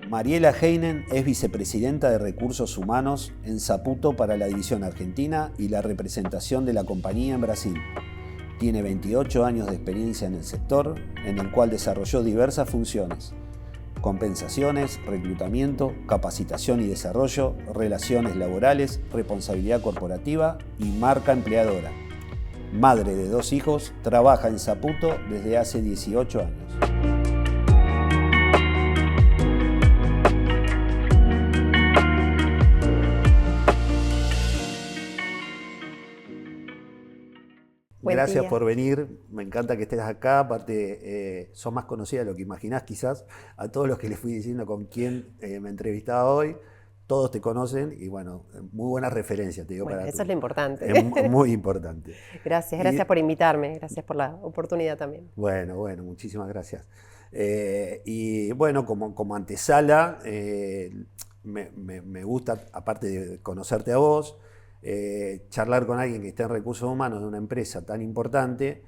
Mariela Heinen es vicepresidenta de Recursos Humanos en Saputo para la división argentina y la representación de la compañía en Brasil. Tiene 28 años de experiencia en el sector, en el cual desarrolló diversas funciones: compensaciones, reclutamiento, capacitación y desarrollo, relaciones laborales, responsabilidad corporativa y marca empleadora. Madre de 2 hijos, trabaja en Saputo desde hace 18 años. Gracias por venir, me encanta que estés acá, aparte sos más conocida de lo que imaginás quizás, a todos los que les fui diciendo con quién me entrevistaba hoy, todos te conocen y bueno, muy buenas referencias te digo bueno, para eso tú. es lo importante. Es muy importante. Gracias por invitarme, gracias por la oportunidad también. Bueno, muchísimas gracias. Y bueno, como antesala, me gusta, aparte de conocerte a vos, charlar con alguien que esté en recursos humanos de una empresa tan importante,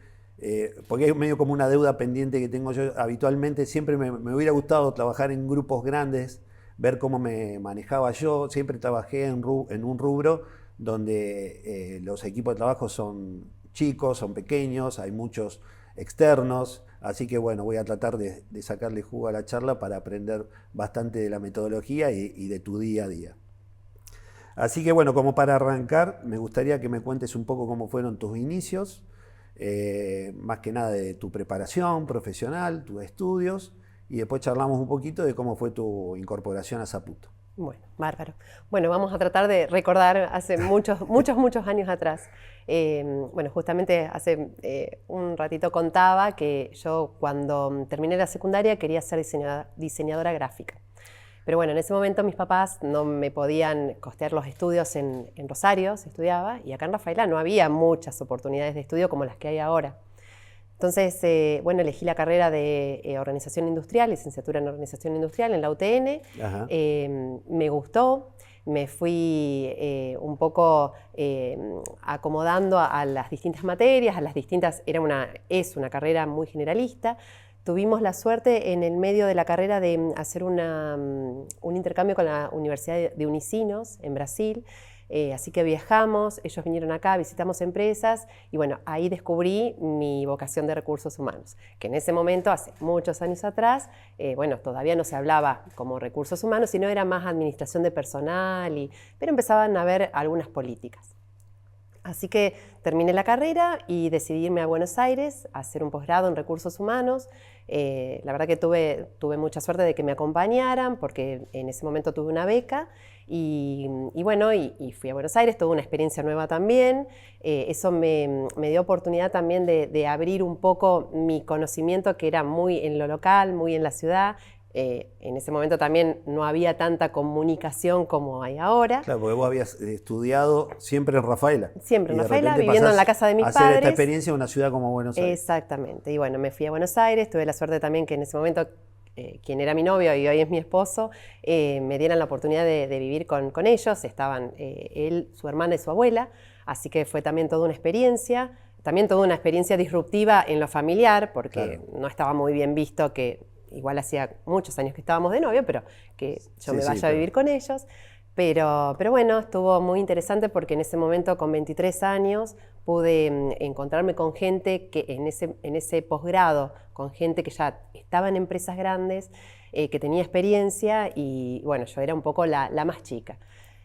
porque es medio como una deuda pendiente que tengo yo habitualmente. Siempre me hubiera gustado trabajar en grupos grandes, ver cómo me manejaba yo. Siempre trabajé en un rubro donde los equipos de trabajo son chicos, son pequeños, hay muchos externos, así que bueno, voy a tratar de sacarle jugo a la charla para aprender bastante de la metodología y de tu día a día. Así que bueno, como para arrancar, me gustaría que me cuentes un poco cómo fueron tus inicios, más que nada de tu preparación profesional, tus estudios, y después charlamos un poquito de cómo fue tu incorporación a Saputo. Bueno, bárbaro. Bueno, vamos a tratar de recordar hace muchos años atrás. Bueno, justamente hace un ratito contaba que yo cuando terminé la secundaria quería ser diseñadora gráfica. Pero bueno, en ese momento mis papás no me podían costear los estudios en Rosario, se estudiaba, y acá en Rafaela no había muchas oportunidades de estudio como las que hay ahora. Entonces, bueno, elegí la carrera de Organización Industrial, licenciatura en Organización Industrial en la UTN. Me gustó, me fui un poco acomodando a las distintas materias, es una carrera muy generalista. Tuvimos la suerte en el medio de la carrera de hacer un intercambio con la Universidad de Unicinos en Brasil. Así que viajamos, ellos vinieron acá, visitamos empresas y bueno, ahí descubrí mi vocación de recursos humanos, que en ese momento, hace muchos años atrás, bueno, todavía no se hablaba como recursos humanos, sino era más administración de personal, pero empezaban a haber algunas políticas. Así que terminé la carrera y decidí irme a Buenos Aires a hacer un posgrado en recursos humanos. La verdad que tuve mucha suerte de que me acompañaran porque en ese momento tuve una beca y fui a Buenos Aires, tuve una experiencia nueva también. Eso me dio oportunidad también de abrir un poco mi conocimiento, que era muy en lo local, muy en la ciudad. En ese momento también no había tanta comunicación como hay ahora. Claro, porque vos habías estudiado siempre en Rafaela. Siempre en Rafaela, viviendo en la casa de mis padres. Hacer esta experiencia en una ciudad como Buenos Aires. Exactamente. Y bueno, me fui a Buenos Aires, tuve la suerte también que en ese momento quien era mi novio y hoy es mi esposo, me dieran la oportunidad de vivir con ellos. Estaban él, su hermana y su abuela, así que fue también toda una experiencia. También toda una experiencia disruptiva en lo familiar, porque no estaba muy bien visto que igual hacía muchos años que estábamos de novio, pero que yo me vaya a vivir con ellos. Pero bueno, estuvo muy interesante porque en ese momento, con 23 años, pude encontrarme con gente que en ese posgrado, con gente que ya estaba en empresas grandes, que tenía experiencia y bueno, yo era un poco la más chica.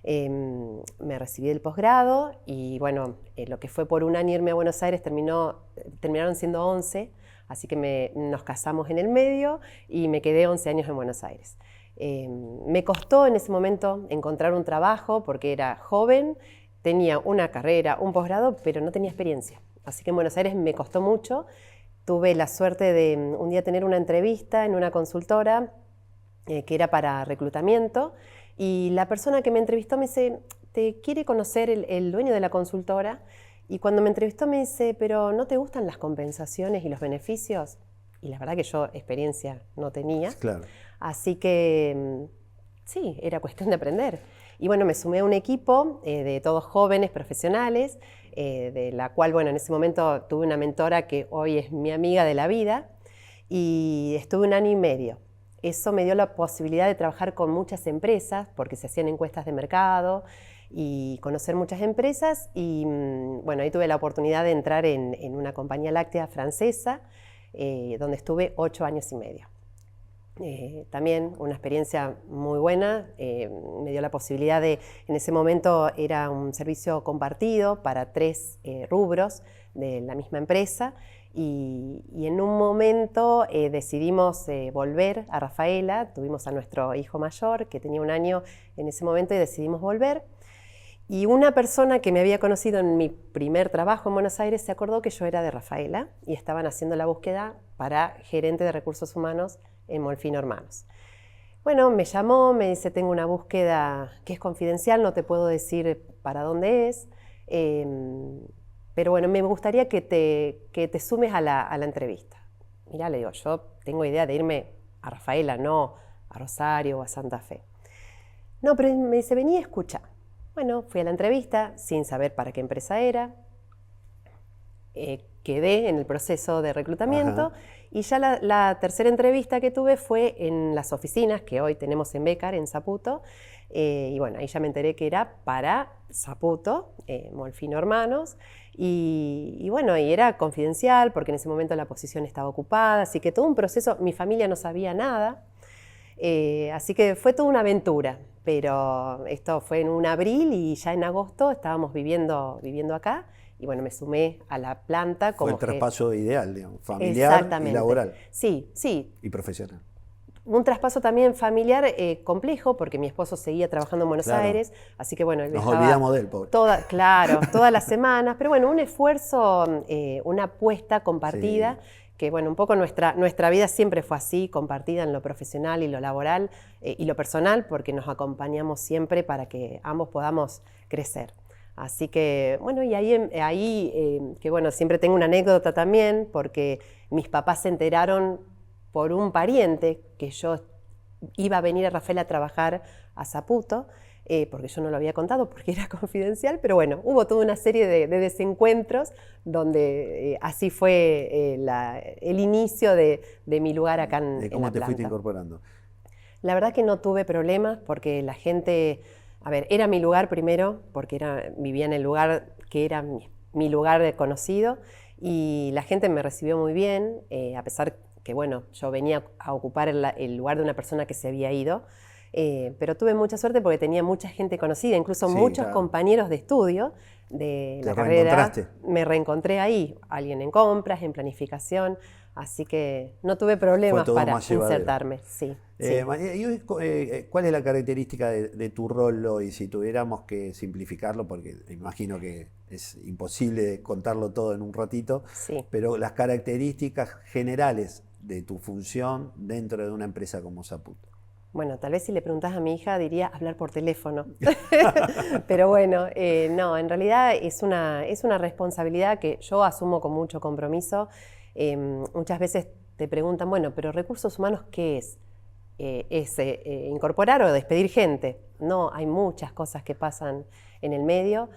Me recibí del posgrado y bueno, lo que fue por un año irme a Buenos Aires terminaron siendo 11, así que nos casamos en el medio y me quedé 11 años en Buenos Aires. Me costó en ese momento encontrar un trabajo porque era joven, tenía una carrera, un posgrado, pero no tenía experiencia. Así que en Buenos Aires me costó mucho. Tuve la suerte de un día tener una entrevista en una consultora que era para reclutamiento y la persona que me entrevistó me dice, ¿te quiere conocer el dueño de la consultora? Y cuando me entrevistó me dice, ¿pero no te gustan las compensaciones y los beneficios? Y la verdad que yo experiencia no tenía. Claro. Así que sí, era cuestión de aprender. Y bueno, me sumé a un equipo de todos jóvenes profesionales, de la cual, bueno, en ese momento tuve una mentora que hoy es mi amiga de la vida, y estuve 1 año y medio. eso me dio la posibilidad de trabajar con muchas empresas, porque se hacían encuestas de mercado, y conocer muchas empresas. Y bueno, ahí tuve la oportunidad de entrar en una compañía láctea francesa, donde estuve 8 años y medio. También una experiencia muy buena, me dio la posibilidad de, en ese momento era un servicio compartido para 3 rubros de la misma empresa, y en un momento decidimos volver a Rafaela. Tuvimos a nuestro hijo mayor que tenía 1 año en ese momento y decidimos volver. Y una persona que me había conocido en mi primer trabajo en Buenos Aires se acordó que yo era de Rafaela y estaban haciendo la búsqueda para gerente de recursos humanos en Molfino Hermanos. Bueno, me llamó, me dice, tengo una búsqueda que es confidencial, no te puedo decir para dónde es, pero bueno, me gustaría que te sumes a la entrevista. Mirá, le digo, yo tengo idea de irme a Rafaela, no a Rosario o a Santa Fe. No, pero me dice, vení a escuchar. Bueno, fui a la entrevista sin saber para qué empresa era. Quedé en el proceso de reclutamiento. Ajá. Y ya la tercera entrevista que tuve fue en las oficinas que hoy tenemos en Bécar, en Saputo. Y bueno, ahí ya me enteré que era para Saputo, Molfino Hermanos. Y bueno, y era confidencial porque en ese momento la posición estaba ocupada. Así que todo un proceso, mi familia no sabía nada. Así que fue toda una aventura. Pero esto fue en un abril y ya en agosto estábamos viviendo acá. Y bueno, me sumé a la planta como fue el traspaso ideal, digamos, familiar y laboral. Sí, sí. Y profesional. Un traspaso también familiar complejo, porque mi esposo seguía trabajando en Buenos Aires, así que bueno, él nos olvidamos de él, pobre. Todas las semanas, pero bueno, un esfuerzo, una apuesta compartida. Sí. Que bueno, un poco nuestra vida siempre fue así, compartida en lo profesional y lo laboral y lo personal, porque nos acompañamos siempre para que ambos podamos crecer. Así que, bueno, y ahí que bueno, siempre tengo una anécdota también, porque mis papás se enteraron por un pariente que yo iba a venir a Rafaela a trabajar a Saputo, porque yo no lo había contado porque era confidencial, pero bueno, hubo toda una serie de desencuentros donde así fue el inicio de mi lugar acá en la planta. ¿Cómo te fuiste incorporando? La verdad que no tuve problemas porque la gente, a ver, era mi lugar primero, porque vivía en el lugar que era mi lugar conocido, y la gente me recibió muy bien, a pesar que bueno, yo venía a ocupar el lugar de una persona que se había ido. Pero tuve mucha suerte porque tenía mucha gente conocida, incluso muchos compañeros de estudio de la carrera. Me reencontré ahí, alguien en compras, en planificación, así que no tuve problemas para insertarme. Sí, sí. ¿Cuál es la característica de tu rol hoy? Si tuviéramos que simplificarlo, porque imagino que es imposible contarlo todo en un ratito, sí. Pero las características generales de tu función dentro de una empresa como Saputo. Bueno, tal vez si le preguntás a mi hija diría hablar por teléfono. Pero bueno, no, en realidad es una responsabilidad que yo asumo con mucho compromiso. Muchas veces te preguntan, bueno, pero recursos humanos, ¿qué es? ¿Es incorporar o despedir gente? No, hay muchas cosas que pasan en el medio.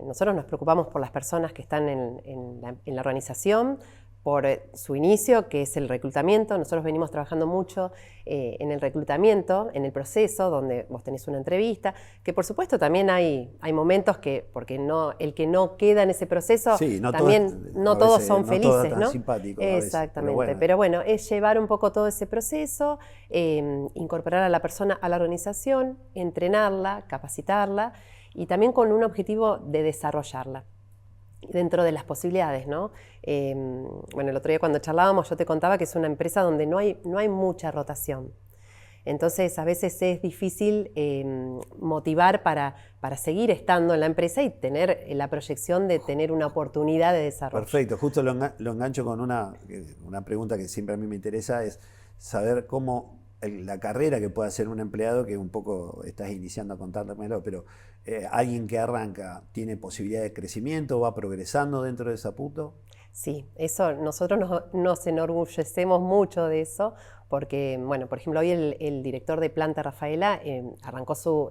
Nosotros nos preocupamos por las personas que están en la organización, por su inicio, que es el reclutamiento. Nosotros venimos trabajando mucho en el reclutamiento, en el proceso, donde vos tenés una entrevista, que por supuesto también hay momentos que, porque el que no queda en ese proceso, sí, también no todos son felices, ¿no? Simpático exactamente, pero bueno, es llevar un poco todo ese proceso, incorporar a la persona a la organización, entrenarla, capacitarla, y también con un objetivo de desarrollarla dentro de las posibilidades, ¿no? Bueno, el otro día cuando charlábamos yo te contaba que es una empresa donde no hay mucha rotación. Entonces a veces es difícil motivar para seguir estando en la empresa y tener la proyección de tener una oportunidad de desarrollo. Perfecto, justo lo engancho con una pregunta que siempre a mí me interesa, es saber cómo la carrera que puede hacer un empleado, que un poco estás iniciando a contármelo, pero alguien que arranca, ¿tiene posibilidad de crecimiento, va progresando dentro de Saputo? Sí, eso nosotros nos enorgullecemos mucho de eso, porque, bueno, por ejemplo, hoy el director de planta, Rafaela,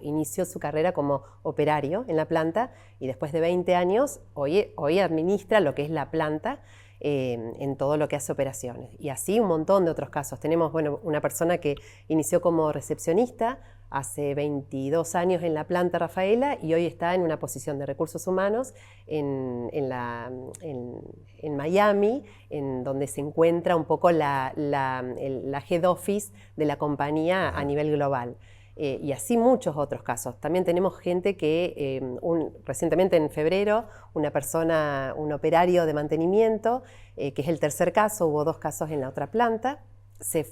inició su carrera como operario en la planta y después de 20 años, hoy administra lo que es la planta en todo lo que hace operaciones. Y así un montón de otros casos. Tenemos, bueno, una persona que inició como recepcionista hace 22 años en la planta Rafaela y hoy está en una posición de recursos humanos en Miami, en donde se encuentra un poco la head office de la compañía a nivel global. Y así muchos otros casos. También tenemos gente que, recientemente en febrero, un operario de mantenimiento, que es el tercer caso, hubo 2 casos en la otra planta, se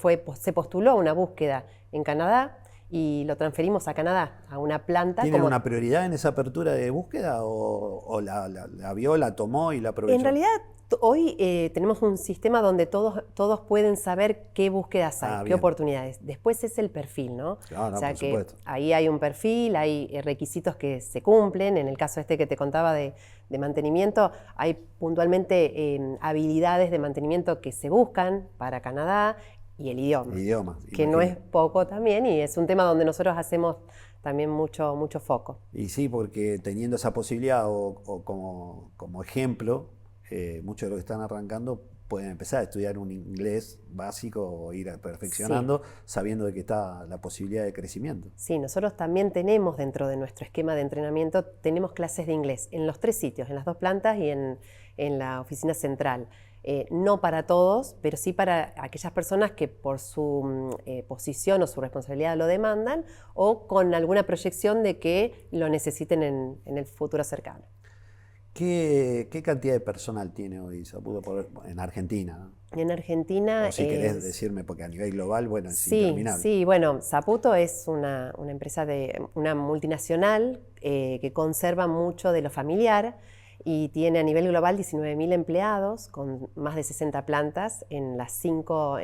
postuló a una búsqueda en Canadá, y lo transferimos a Canadá, a una planta. ¿Tienen una prioridad en esa apertura de búsqueda o la vio, la tomó y la aprovechó? En realidad, hoy tenemos un sistema donde todos pueden saber qué búsquedas hay, qué oportunidades. Después es el perfil, ¿no? Claro, o sea por que supuesto. ahí hay un perfil, hay requisitos que se cumplen. En el caso este que te contaba de mantenimiento, hay puntualmente habilidades de mantenimiento que se buscan para Canadá. Y el idioma, que no es poco también, y es un tema donde nosotros hacemos también mucho foco. Y sí, porque teniendo esa posibilidad o como ejemplo, muchos de los que están arrancando pueden empezar a estudiar un inglés básico o ir perfeccionando, sabiendo de que está la posibilidad de crecimiento. Sí, nosotros también tenemos dentro de nuestro esquema de entrenamiento, tenemos clases de inglés en los 3 sitios, en las 2 plantas y en la oficina central. No para todos, pero sí para aquellas personas que por su posición o su responsabilidad lo demandan o con alguna proyección de que lo necesiten en el futuro cercano. ¿Qué cantidad de personal tiene hoy Saputo en Argentina? En Argentina o si querés decirme, porque a nivel global, bueno, es interminable. Sí, bueno, Saputo es una empresa una multinacional que conserva mucho de lo familiar y tiene a nivel global 19.000 empleados con más de 60 plantas en las 5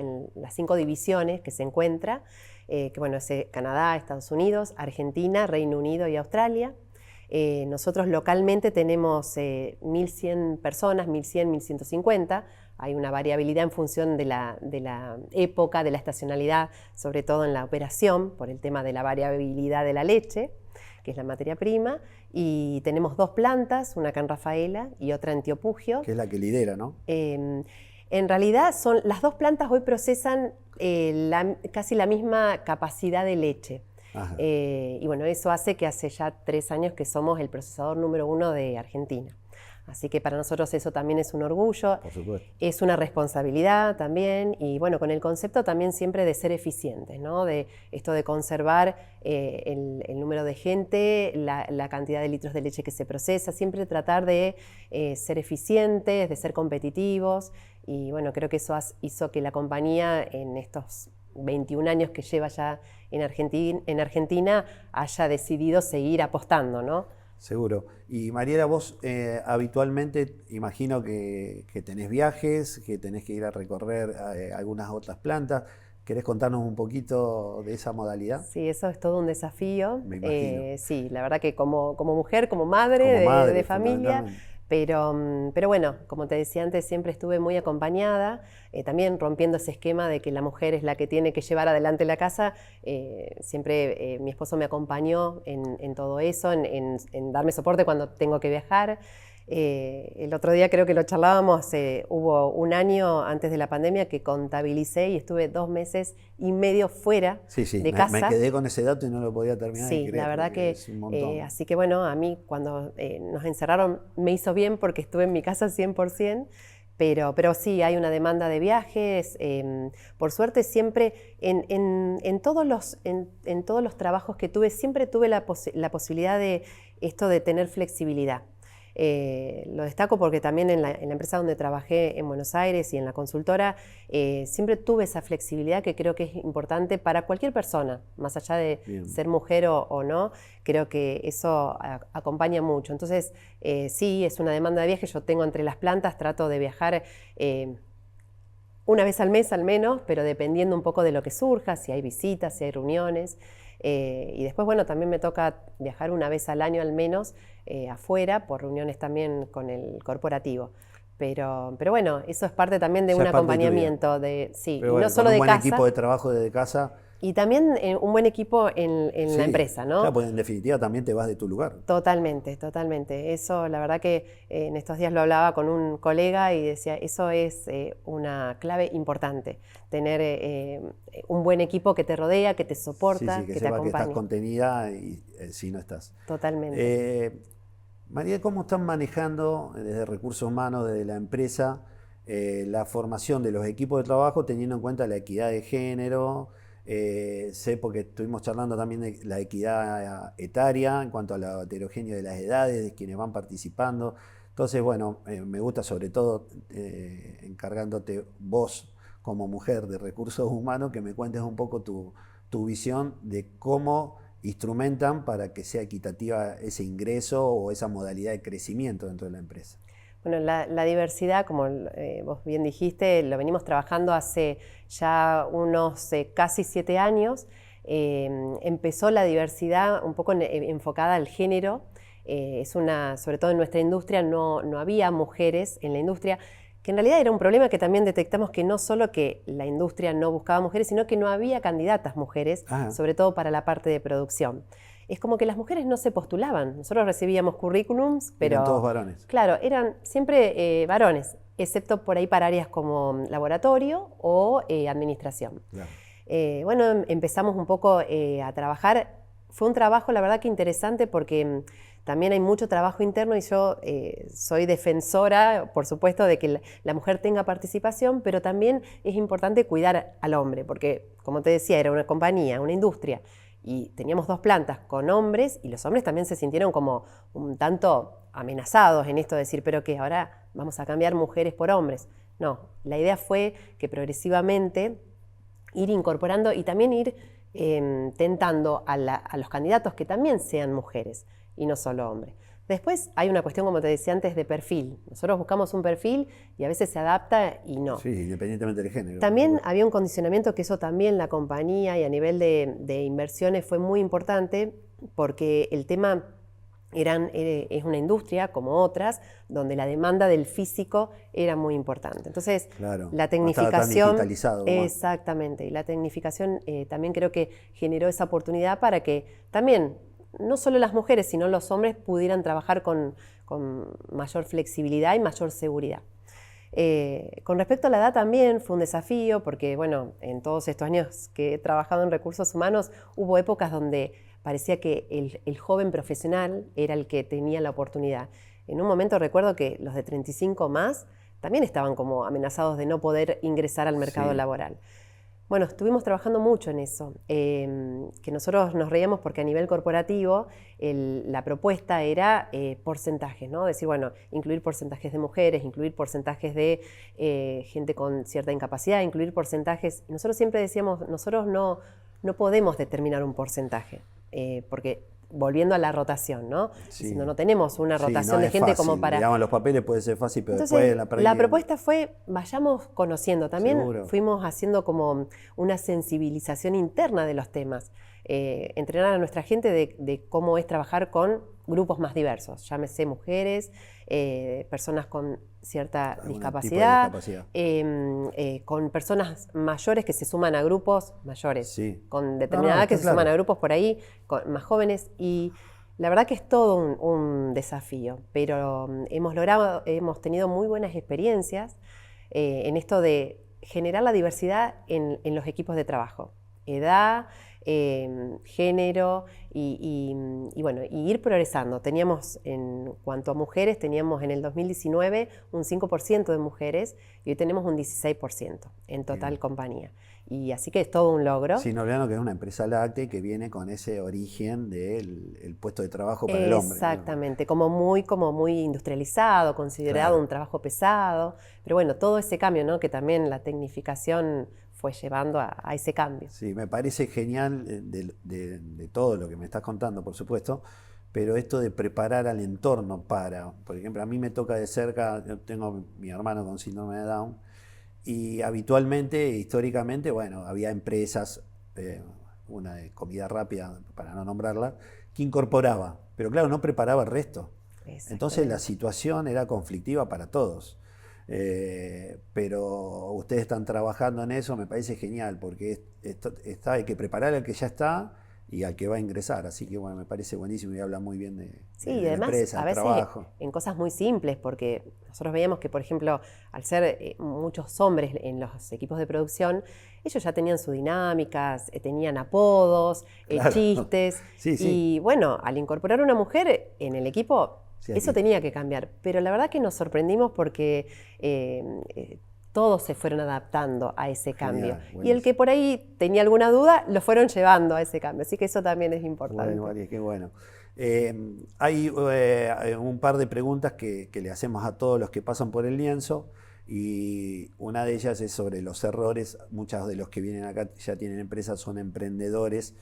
divisiones que se encuentra, que bueno, es Canadá, Estados Unidos, Argentina, Reino Unido y Australia. Nosotros localmente tenemos 1.100 personas, 1.100, 1.150. Hay una variabilidad en función de la época, de la estacionalidad, sobre todo en la operación, por el tema de la variabilidad de la leche, que es la materia prima. Y tenemos 2 plantas, una acá en Rafaela y otra en Tío Pugio. Que es la que lidera, ¿no? En realidad, las 2 plantas hoy procesan casi la misma capacidad de leche. Y bueno, eso hace que hace ya 3 años que somos el procesador número 1 de Argentina. Así que para nosotros eso también es un orgullo, por supuesto. Es una responsabilidad también, y bueno, con el concepto también siempre de ser eficientes, ¿no? De esto de conservar el número de gente, la cantidad de litros de leche que se procesa, siempre tratar de ser eficientes, de ser competitivos, y bueno, creo que eso hizo que la compañía en estos 21 años que lleva ya en Argentina haya decidido seguir apostando, ¿no? Seguro. Y Mariela, vos habitualmente imagino que tenés viajes, que tenés que ir a recorrer algunas otras plantas. ¿Querés contarnos un poquito de esa modalidad? Sí, eso es todo un desafío. Me imagino. Sí, la verdad que como mujer, como madre de familia, pero bueno, como te decía antes, siempre estuve muy acompañada, también rompiendo ese esquema de que la mujer es la que tiene que llevar adelante la casa. Siempre mi esposo me acompañó en todo eso, en darme soporte cuando tengo que viajar. El otro día creo que lo charlábamos, hubo un año antes de la pandemia que contabilicé y estuve 2 meses y medio fuera de casa. Me quedé con ese dato y no lo podía terminar. Sí, la verdad que así que bueno, a mí cuando nos encerraron me hizo bien porque estuve en mi casa 100%. Pero sí, hay una demanda de viajes. Por suerte siempre, en todos los trabajos que tuve, siempre tuve la posibilidad de esto de tener flexibilidad. Lo destaco porque también en la empresa donde trabajé en Buenos Aires y en la consultora, siempre tuve esa flexibilidad que creo que es importante para cualquier persona, más allá de ser mujer o no, creo que eso acompaña mucho. Entonces, sí, es una demanda de viaje, yo tengo entre las plantas, trato de viajar una vez al mes al menos, pero dependiendo un poco de lo que surja, si hay visitas, si hay reuniones. Y después, bueno, también me toca viajar una vez al año al menos afuera por reuniones también con el corporativo. Pero bueno, eso es parte también de Ya un es parte de tu vida. acompañamiento, sí, Pero y bueno, no solo con un de buen casa, equipo de trabajo desde casa, y también un buen equipo en la sí. empresa, ¿no? Claro, pues en definitiva también te vas de tu lugar. Totalmente, totalmente. Eso, la verdad que en estos días lo hablaba con un colega y decía, eso es una clave importante, tener un buen equipo que te rodea, que te Sí, sí, soporta, que que te sepas que estás acompaña. contenida y si no estás. Totalmente. Eh, María, ¿cómo están manejando desde recursos humanos, desde la empresa, la formación de los equipos de trabajo teniendo en cuenta la equidad de género? Sé porque estuvimos charlando también de la equidad etaria en cuanto a la heterogeneidad de las edades, de quienes van participando. Entonces, bueno, me gusta sobre todo encargándote vos como mujer de recursos humanos que me cuentes un poco tu visión de cómo instrumentan para que sea equitativa ese ingreso o esa modalidad de crecimiento dentro de la empresa. Bueno, la diversidad, como vos bien dijiste, lo venimos trabajando hace ya unos casi 7 años. Empezó la diversidad un poco enfocada al género. Sobre todo en nuestra industria no había mujeres en la industria, que en realidad era un problema que también detectamos, que no solo que la industria no buscaba mujeres, sino que no había candidatas mujeres, Ajá. sobre todo para la parte de producción. Es como que las mujeres no se postulaban. Nosotros recibíamos currículums, Eran todos pero varones. claro, eran siempre varones, excepto por ahí para áreas como laboratorio o administración. Claro. Bueno, empezamos un poco a trabajar. Fue un trabajo, la verdad, que interesante porque también hay mucho trabajo interno y yo soy defensora, por supuesto, de que la mujer tenga participación, pero también es importante cuidar al hombre, porque, como te decía, era una compañía, una industria, y teníamos 2 plantas con hombres, y los hombres también se sintieron como un tanto amenazados en esto de decir, pero que ahora vamos a cambiar mujeres por hombres. No, la idea fue que progresivamente ir incorporando y también ir tentando a los candidatos que también sean mujeres y no solo hombres. Después hay una cuestión, como te decía antes, de perfil. Nosotros buscamos un perfil y a veces se adapta y no. Sí, independientemente del género. También había un condicionamiento que eso también la compañía y a nivel de inversiones fue muy importante porque el tema es una industria como otras donde la demanda del físico era muy importante. Entonces, Claro, la no estaba tan tecnificación, digitalizado como antes. exactamente, y la tecnificación también creo que generó esa oportunidad para que también no solo las mujeres, sino los hombres pudieran trabajar con mayor flexibilidad y mayor seguridad. Con respecto a la edad también fue un desafío porque, bueno, en todos estos años que he trabajado en recursos humanos hubo épocas donde parecía que el joven profesional era el que tenía la oportunidad. En un momento recuerdo que los de 35 más también estaban como amenazados de no poder ingresar al mercado Sí. laboral. Bueno, estuvimos trabajando mucho en eso, que nosotros nos reíamos porque a nivel corporativo la propuesta era porcentajes, ¿no? Decir, bueno, incluir porcentajes de mujeres, incluir porcentajes de gente con cierta incapacidad, incluir porcentajes. Nosotros siempre decíamos, nosotros no podemos determinar un porcentaje, porque volviendo a la rotación, ¿no? Sí. Diciendo, no tenemos una Sí, rotación no de es gente fácil. como para... Digamos, los papeles puede ser fácil, pero Entonces, después en la práctica... la propuesta fue, vayamos conociendo. También Seguro. fuimos haciendo como una sensibilización interna de los temas. Entrenar a nuestra gente de cómo es trabajar con grupos más diversos. Llámese mujeres, personas con cierta Algún discapacidad, tipo de discapacidad. con personas mayores que se suman a grupos mayores, Sí. con determinada edad que está se suman claro. a grupos por ahí, más jóvenes. Y la verdad que es todo un desafío, pero hemos tenido muy buenas experiencias en esto de generar la diversidad en los equipos de trabajo. Edad, género y bueno, y ir progresando. Teníamos, en cuanto a mujeres, teníamos en el 2019 un 5% de mujeres y hoy tenemos un 16% en total Bien. compañía. Y así que es todo un logro. Sin olvidando que es una empresa láctea que viene con ese origen del el puesto de trabajo para el hombre. Exactamente, como muy industrializado, considerado Claro. un trabajo pesado. Pero bueno, todo ese cambio, ¿no? Que también la tecnificación fue llevando a ese cambio. Sí, me parece genial de todo lo que me estás contando, por supuesto, pero esto de preparar al entorno para, por ejemplo, a mí me toca de cerca, yo tengo mi hermano con síndrome de Down, y habitualmente, históricamente, bueno, había empresas, una de comida rápida, para no nombrarla, que incorporaba, pero claro, no preparaba el resto. Entonces la Exactamente. situación era conflictiva para todos. Pero ustedes están trabajando en eso, me parece genial, porque hay que preparar al que ya está y al que va a ingresar. Así que bueno, me parece buenísimo y habla muy bien Sí, de y la además empresa, a del veces trabajo. en cosas muy simples, porque nosotros veíamos que, por ejemplo, al ser muchos hombres en los equipos de producción, ellos ya tenían sus dinámicas, tenían apodos, Claro, chistes, sí, sí, y bueno, al incorporar una mujer en el equipo, sí, eso tenía que cambiar. Pero la verdad que nos sorprendimos porque eh, todos se fueron adaptando a ese cambio. genial, Y el que buenísimo. por ahí tenía alguna duda, lo fueron llevando a ese cambio. Así que eso también es Bueno, importante. María, qué bueno. Hay un par de preguntas que le hacemos a todos los que pasan por el lienzo y una de ellas es sobre los errores. Muchos de los que vienen acá ya tienen empresas, son emprendedores.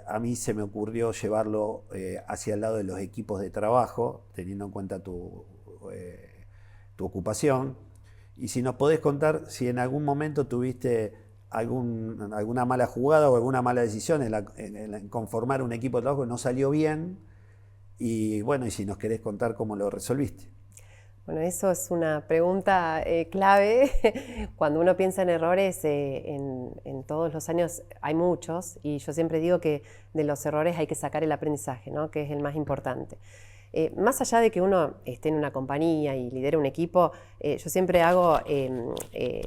A mí se me ocurrió llevarlo hacia el lado de los equipos de trabajo, teniendo en cuenta tu ocupación. Y si nos podés contar si en algún momento tuviste alguna mala jugada o alguna mala decisión en conformar un equipo de trabajo que no salió bien. Y bueno, y si nos querés contar cómo lo resolviste. Bueno, eso es una pregunta clave. Cuando uno piensa en errores, en todos los años hay muchos, y yo siempre digo que de los errores hay que sacar el aprendizaje, ¿no? Que es el más importante. Más allá de que uno esté en una compañía y lidere un equipo, yo siempre hago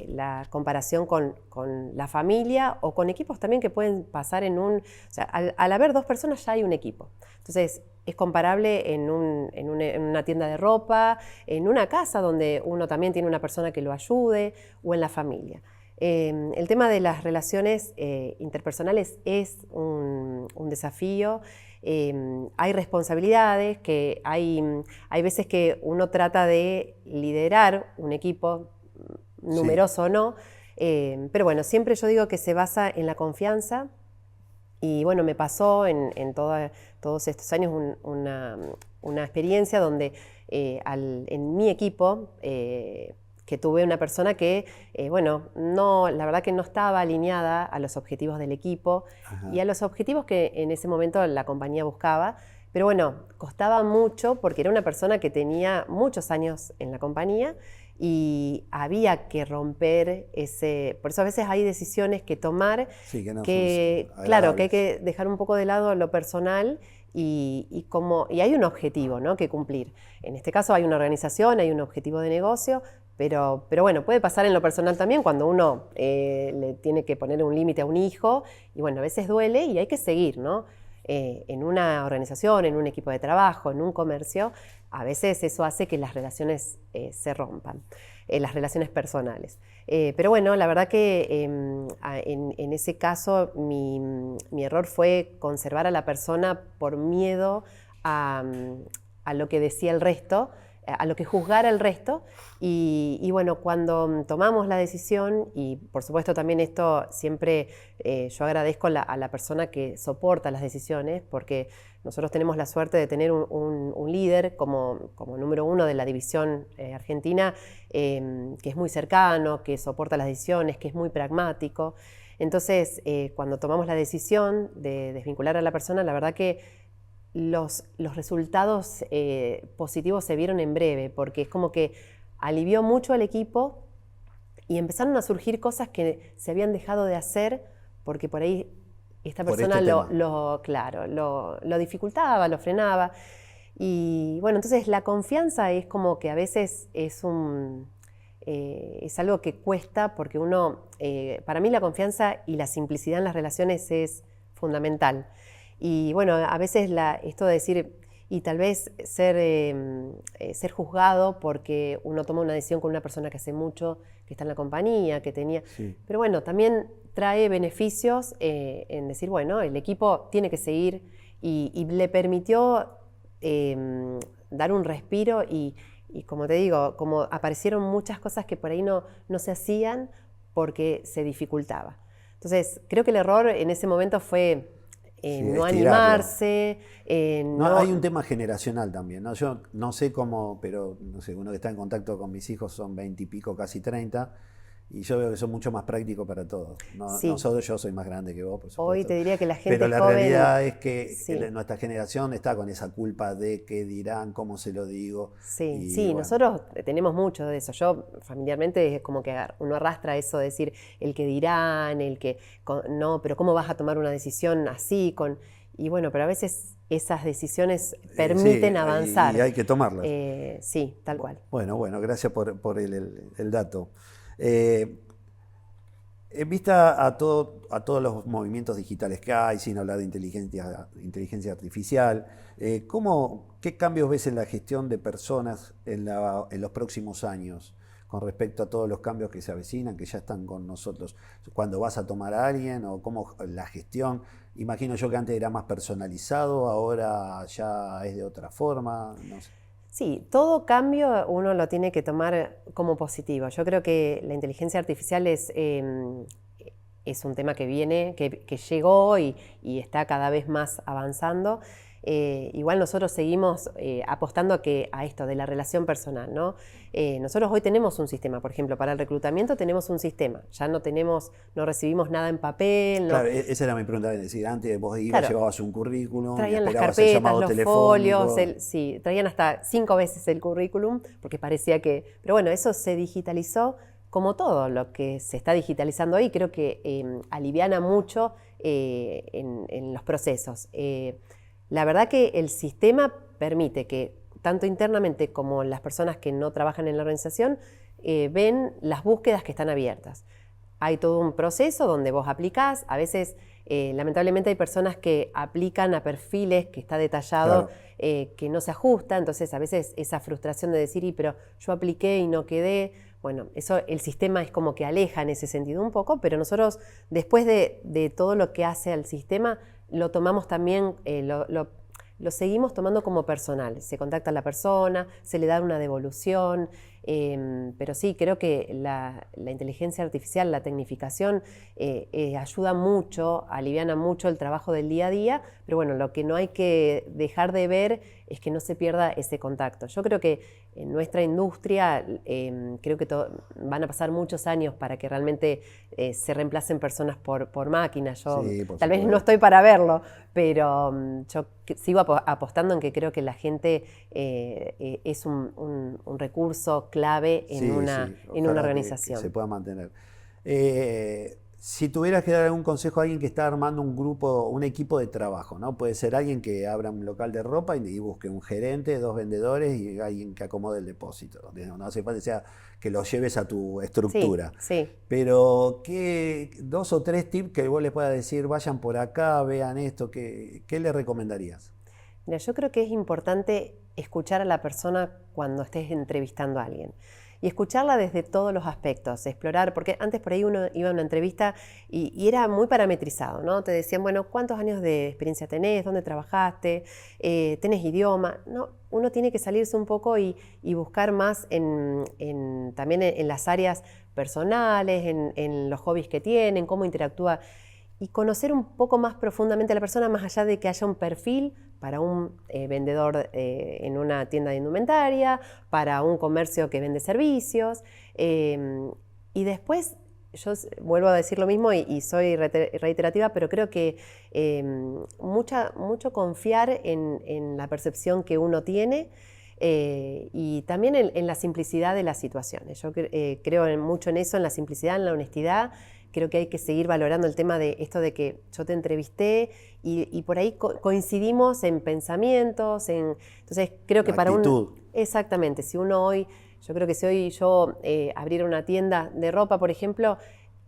la comparación con la familia o con equipos también que pueden pasar en un... O sea, al haber dos personas ya hay un equipo. Entonces, es comparable en una tienda de ropa, en una casa donde uno también tiene una persona que lo ayude, o en la familia. El tema de las relaciones interpersonales es un desafío. Hay responsabilidades, que hay veces que uno trata de liderar un equipo, Sí, numeroso o no, pero bueno, siempre yo digo que se basa en la confianza. Y bueno, me pasó en todos estos años una experiencia donde en mi equipo, que tuve una persona que, bueno, no, la verdad que no estaba alineada a los objetivos del equipo y ajá, a los objetivos que en ese momento la compañía buscaba. Pero bueno, costaba mucho porque era una persona que tenía muchos años en la compañía y había que romper ese... Por eso a veces hay decisiones que tomar sí, que no son que, claro, que hay agradables. que dejar un poco de lado lo personal y hay un objetivo, ¿no?, que cumplir. En este caso hay una organización, hay un objetivo de negocio, pero bueno, puede pasar en lo personal también cuando uno le tiene que poner un límite a un hijo y bueno, a veces duele y hay que seguir, ¿no? En una organización, en un equipo de trabajo, en un comercio, a veces eso hace que las relaciones se rompan, las relaciones personales. Pero bueno, la verdad que en ese caso mi error fue conservar a la persona por miedo a, a lo que decía el resto, a lo que juzgara el resto. Y bueno, cuando tomamos la decisión, y por supuesto también esto siempre yo agradezco a la persona que soporta las decisiones, porque nosotros tenemos la suerte de tener un líder como número uno de la división argentina, que es muy cercano, que soporta las decisiones, que es muy pragmático. Entonces, cuando tomamos la decisión de desvincular a la persona, la verdad que los resultados positivos se vieron en breve, porque es como que alivió mucho al equipo y empezaron a surgir cosas que se habían dejado de hacer porque por ahí esta Por persona este tema. claro, lo dificultaba, lo frenaba. Y bueno, entonces la confianza es como que a veces es algo que cuesta porque para mí la confianza y la simplicidad en las relaciones es fundamental. Y bueno, a veces esto de decir, y tal vez ser juzgado porque uno toma una decisión con una persona que hace mucho, que está en la compañía, que tenía... Sí. Pero bueno, también trae beneficios en decir, bueno, el equipo tiene que seguir y le permitió dar un respiro y como te digo, como aparecieron muchas cosas que por ahí no se hacían porque se dificultaba. Entonces, creo que el error en ese momento fue Sí, no estirarlo. animarse, No, hay un no... tema generacional también, ¿no? Yo no sé cómo, pero no sé, uno que está en contacto con mis hijos son 20 y pico, casi 30, Y yo veo que son mucho más prácticos para todos. No, Sí. yo soy más grande que vos, por Hoy supuesto. te diría que la gente Pero la joven, realidad es que sí. nuestra generación está con esa culpa de qué dirán, cómo se lo digo. Sí, Y sí, bueno, nosotros tenemos mucho de eso. Yo familiarmente es como que uno arrastra eso de decir el que dirán, no, pero ¿cómo vas a tomar una decisión así? Y bueno, pero a veces esas decisiones sí, permiten y avanzar. hay que tomarlas. Sí, tal cual. Bueno, gracias por el dato. Eh, En vista a todos los movimientos digitales que hay, sin hablar de inteligencia artificial, ¿qué cambios ves en la gestión de personas en los próximos años con respecto a todos los cambios que se avecinan, que ya están con nosotros? Cuando vas a tomar a alguien o cómo la gestión, imagino yo que antes era más personalizado, ahora ya es de otra forma, no sé. Sí, todo cambio uno lo tiene que tomar como positivo. Yo creo que la inteligencia artificial es un tema que viene, que llegó y está cada vez más avanzando. Igual nosotros seguimos apostando a esto de la relación personal, ¿no? Nosotros hoy tenemos un sistema, por ejemplo, para el reclutamiento tenemos un sistema. Ya no recibimos nada en papel. No. Claro, esa era mi pregunta, es decir, antes vos ibas, Claro, llevabas un currículum y traían las esperabas el carpetas, llamado los folios, telefónico. sí, traían hasta 5 veces el currículum, porque parecía que... Pero bueno, eso se digitalizó como todo lo que se está digitalizando hoy, creo que aliviana mucho en los procesos. La verdad que el sistema permite que tanto internamente como las personas que no trabajan en la organización ven las búsquedas que están abiertas. Hay todo un proceso donde vos aplicás, a veces lamentablemente hay personas que aplican a perfiles que está detallado, Claro. que no se ajusta, entonces a veces esa frustración de decir, pero yo apliqué y no quedé, bueno, eso el sistema es como que aleja en ese sentido un poco, pero nosotros después de todo lo que hace al sistema, lo tomamos también, lo seguimos tomando como personal. Se contacta a la persona, se le da una devolución, pero sí, creo que la inteligencia artificial, la tecnificación, ayuda mucho, aliviana mucho el trabajo del día a día, pero bueno, lo que no hay que dejar de ver es que no se pierda ese contacto. Yo creo que en nuestra industria, creo que van a pasar muchos años para que realmente se reemplacen personas por máquinas. Yo Sí, por tal vez no supuesto. estoy para verlo, pero yo sigo apostando en que creo que la gente es un recurso clave en una Ojalá que organización. se pueda mantener. Si tuvieras que dar algún consejo a alguien que está armando un grupo, un equipo de trabajo, ¿no? Puede ser alguien que abra un local de ropa y busque un gerente, 2 vendedores y alguien que acomode el depósito. No hace falta que sea que lo lleves a tu Sí, estructura. sí. Pero, ¿qué 2 o 3 tips que vos les puedas decir, vayan por acá, vean esto, qué le recomendarías? Mira, yo creo que es importante escuchar a la persona cuando estés entrevistando a alguien. Y escucharla desde todos los aspectos, explorar, porque antes por ahí uno iba a una entrevista y era muy parametrizado, ¿no? Te decían, bueno, ¿cuántos años de experiencia tenés? ¿Dónde trabajaste? ¿Tenés idioma? No, uno tiene que salirse un poco y buscar más también en las áreas personales, en los hobbies que tienen, cómo interactúa y conocer un poco más profundamente a la persona, más allá de que haya un perfil para un vendedor en una tienda de indumentaria, para un comercio que vende servicios. Y después, yo vuelvo a decir lo mismo y soy reiterativa, pero creo que mucho confiar en la percepción que uno tiene. Y también en la simplicidad de las situaciones. Yo creo mucho en eso, en la simplicidad, en la honestidad. Creo que hay que seguir valorando el tema de esto de que yo te entrevisté y por ahí coincidimos en pensamientos, entonces creo que La para actitud. Exactamente, si uno hoy, yo creo que si hoy yo abriera una tienda de ropa, por ejemplo,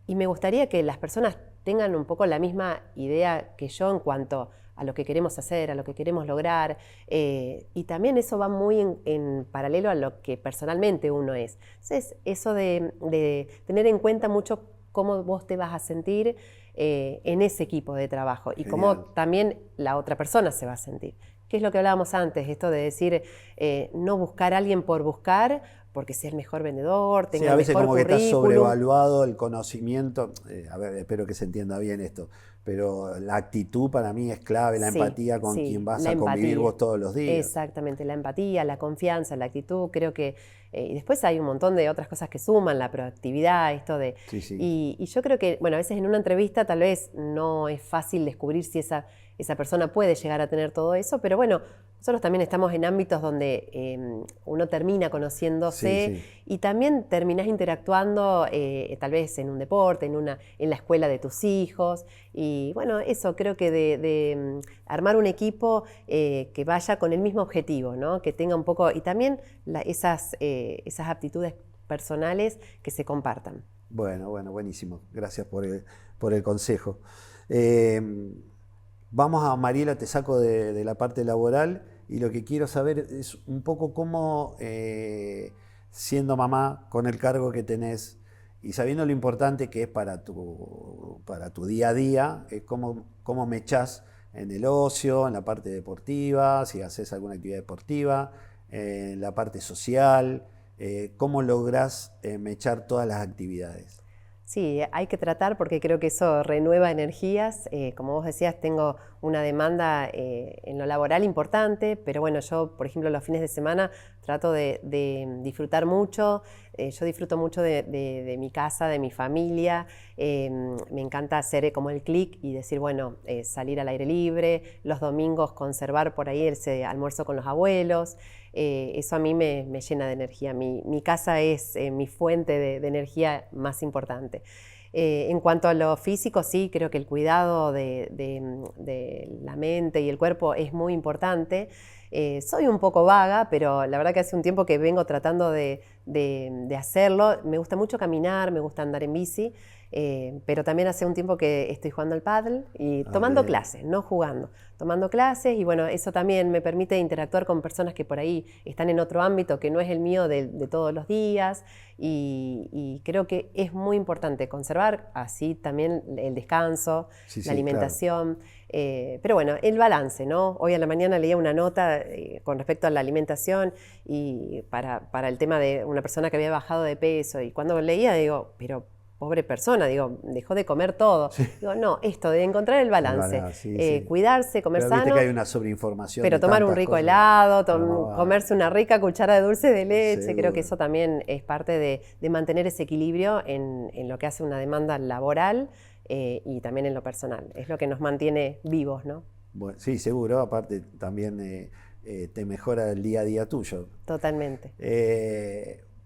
y me gustaría que las personas tengan un poco la misma idea que yo en cuanto a lo que queremos hacer, a lo que queremos lograr, y también eso va muy en paralelo a lo que personalmente uno es. Entonces, eso de tener en cuenta mucho cómo vos te vas a sentir en ese equipo de trabajo y cómo Genial. también la otra persona se va a sentir. ¿Qué es lo que hablábamos antes? Esto de decir, no buscar a alguien por buscar, porque sea el mejor vendedor, Sí, tenga a el veces mejor como que está currículum. sobrevaluado el conocimiento. A ver, espero que se entienda bien esto. Pero la actitud para mí es clave, la Sí, empatía con quien sí, vas la a convivir empatía. vos todos los días. Exactamente, la empatía, la confianza, la actitud, creo que Y después hay un montón de otras cosas que suman, la proactividad, esto de... Sí, sí. Y yo creo que, bueno, a veces en una entrevista tal vez no es fácil descubrir si esa persona puede llegar a tener todo eso, pero bueno, nosotros también estamos en ámbitos donde uno termina conociéndose Sí, sí. y también terminás interactuando tal vez en un deporte, en la escuela de tus hijos. Y bueno, eso creo que de armar un equipo que vaya con el mismo objetivo, ¿no? Que tenga un poco, y también esas aptitudes personales que se compartan. Bueno, buenísimo. Gracias por el consejo. Eh, Vamos a Mariela, te saco de la parte laboral y lo que quiero saber es un poco cómo, siendo mamá, con el cargo que tenés y sabiendo lo importante que es para tu día a día, cómo mechás en el ocio, en la parte deportiva, si haces alguna actividad deportiva, en la parte social, cómo lográs mechar todas las actividades. Sí, hay que tratar porque creo que eso renueva energías. Como vos decías, tengo una demanda en lo laboral importante, pero bueno, yo, por ejemplo, los fines de semana trato de disfrutar mucho. Yo disfruto mucho de mi casa, de mi familia. Me encanta hacer como el clic y decir, bueno, salir al aire libre, los domingos conservar por ahí ese almuerzo con los abuelos. Eso a mí me llena de energía. Mi casa es mi fuente de energía más importante. En cuanto a lo físico, sí, creo que el cuidado de la mente y el cuerpo es muy importante. Soy un poco vaga, pero la verdad que hace un tiempo que vengo tratando de hacerlo. Me gusta mucho caminar, me gusta andar en bici, pero también hace un tiempo que estoy jugando al pádel y tomando Bien. clases, no jugando, tomando clases, y bueno, eso también me permite interactuar con personas que por ahí están en otro ámbito que no es el mío de todos los días, y creo que es muy importante conservar así también el descanso, Sí, la sí, claro. alimentación. Pero bueno, el balance, ¿no? Hoy a la mañana leía una nota con respecto a la alimentación y para el tema de una persona que había bajado de peso, y cuando leía digo, pero pobre persona, digo, dejó de comer todo. Sí. Digo, no, esto de encontrar el balance, Sí, sí. cuidarse, comer Pero viste sano, que hay una sobreinformación pero de tomar un tantas rico cosas. helado, No, comerse una rica cuchara de dulce de leche. Creo que seguro. eso también es parte de mantener ese equilibrio en lo que hace una demanda laboral y también en lo personal. Es lo que nos mantiene vivos, ¿no? Bueno, sí, seguro. Aparte también te mejora el día a día tuyo. Totalmente.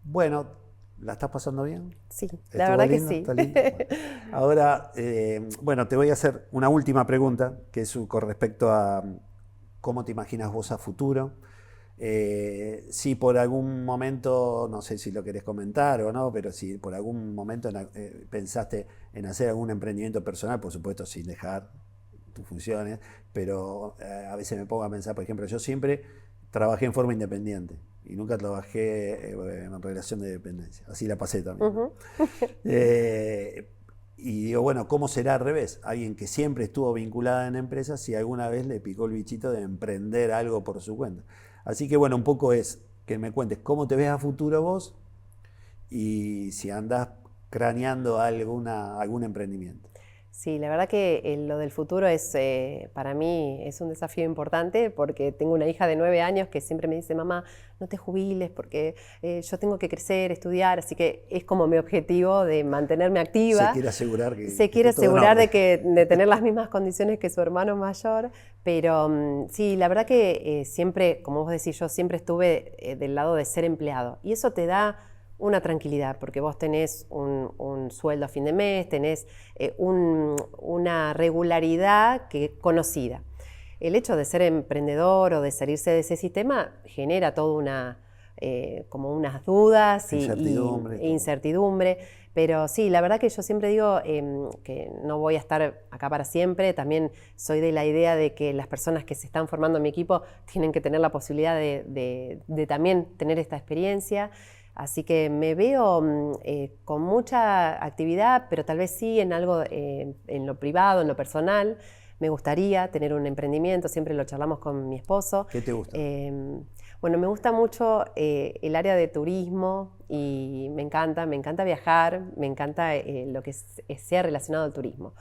Bueno, ¿la estás pasando bien? Sí, la ¿Estuvo verdad que lindo? sí. ¿Está lindo? Bueno. Ahora, bueno, te voy a hacer una última pregunta, que es con respecto a cómo te imaginas vos a futuro. Si por algún momento, no sé si lo querés comentar o no, pero si por algún momento pensaste en hacer algún emprendimiento personal, por supuesto sin dejar tus funciones, pero a veces me pongo a pensar, por ejemplo, yo siempre trabajé en forma independiente y nunca trabajé en relación de dependencia, así la pasé también, ¿no? Y digo, bueno, ¿cómo será al revés? Alguien que siempre estuvo vinculada en empresas, si alguna vez le picó el bichito de emprender algo por su cuenta. Así que bueno, un poco es que me cuentes cómo te ves a futuro vos y si andás craneando algún emprendimiento. Sí, la verdad que lo del futuro es, para mí es un desafío importante porque tengo una hija de 9 años que siempre me dice, mamá, no te jubiles porque yo tengo que crecer, estudiar, así que es como mi objetivo de mantenerme activa. Se quiere asegurar Se quiere asegurar de tener las mismas condiciones que su hermano mayor, pero sí, la verdad que siempre, como vos decís, yo siempre estuve del lado de ser empleado y eso te da una tranquilidad, porque vos tenés un sueldo a fin de mes, tenés una regularidad conocida. El hecho de ser emprendedor o de salirse de ese sistema genera toda como unas dudas y incertidumbre. Pero sí, la verdad que yo siempre digo que no voy a estar acá para siempre. También soy de la idea de que las personas que se están formando en mi equipo tienen que tener la posibilidad de también tener esta experiencia. Así que me veo con mucha actividad, pero tal vez sí en algo en lo privado, en lo personal. Me gustaría tener un emprendimiento, siempre lo charlamos con mi esposo. ¿Qué te gusta? Bueno, me gusta mucho el área de turismo y me encanta viajar, me encanta lo que sea relacionado al turismo.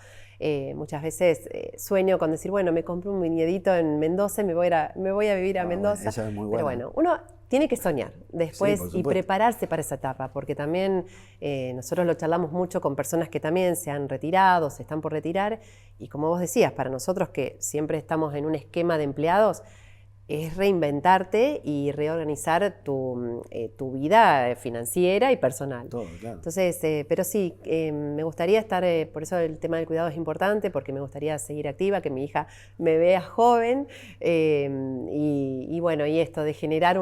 Muchas veces sueño con decir, bueno, me compro un viñedito en Mendoza y me voy a vivir a Mendoza. Esa es muy buena. Pero bueno, uno tiene que soñar después Sí, por y supuesto. prepararse para esa etapa, porque también nosotros lo charlamos mucho con personas que también se han retirado, se están por retirar, y como vos decías, para nosotros que siempre estamos en un esquema de empleados, es reinventarte y reorganizar tu vida financiera y personal. Todo, claro. Entonces, pero sí, me gustaría estar, por eso el tema del cuidado es importante, porque me gustaría seguir activa, que mi hija me vea joven, y bueno, y esto de generar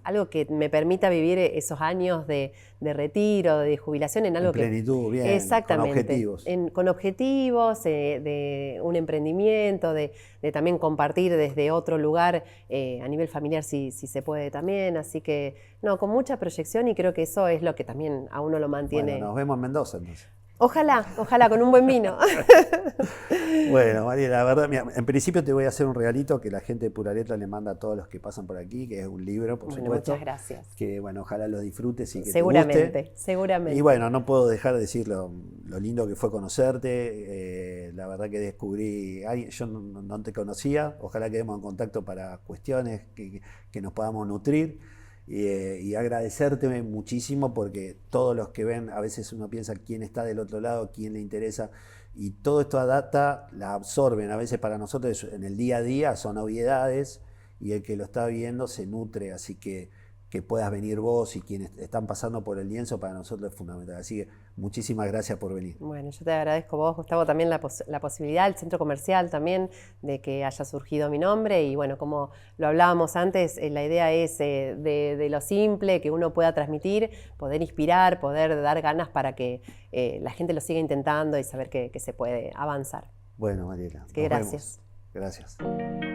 algo que me permita vivir esos años de retiro, de jubilación en algo En plenitud, bien, exactamente, con objetivos. con objetivos, de un emprendimiento, de también compartir desde otro lugar a nivel familiar si se puede también, así que no, con mucha proyección, y creo que eso es lo que también a uno lo mantiene. Bueno, nos vemos en Mendoza entonces. Ojalá, con un buen vino. Bueno, María, la verdad, mira, en principio te voy a hacer un regalito que la gente de Pura Letra le manda a todos los que pasan por aquí, que es un libro, por Bueno, supuesto. muchas gracias. Que bueno, ojalá lo disfrutes y que Seguramente, te guste. seguramente. Y bueno, no puedo dejar de decir lo lindo que fue conocerte. La verdad que descubrí, yo no te conocía, ojalá quedemos en contacto para cuestiones que nos podamos nutrir. Y agradecerte muchísimo porque todos los que ven, a veces uno piensa quién está del otro lado, quién le interesa, y toda esta data la absorben. A veces para nosotros en el día a día son obviedades y el que lo está viendo se nutre, así que puedas venir vos y quienes están pasando por el lienzo para nosotros es fundamental. Así que muchísimas gracias por venir. Bueno, yo te agradezco vos, Gustavo, también la posibilidad, el centro comercial también, de que haya surgido mi nombre, y bueno, como lo hablábamos antes, la idea es de lo simple, que uno pueda transmitir, poder inspirar, poder dar ganas para que la gente lo siga intentando y saber que se puede avanzar. Bueno, Mariela, Así que gracias. Vemos. Gracias.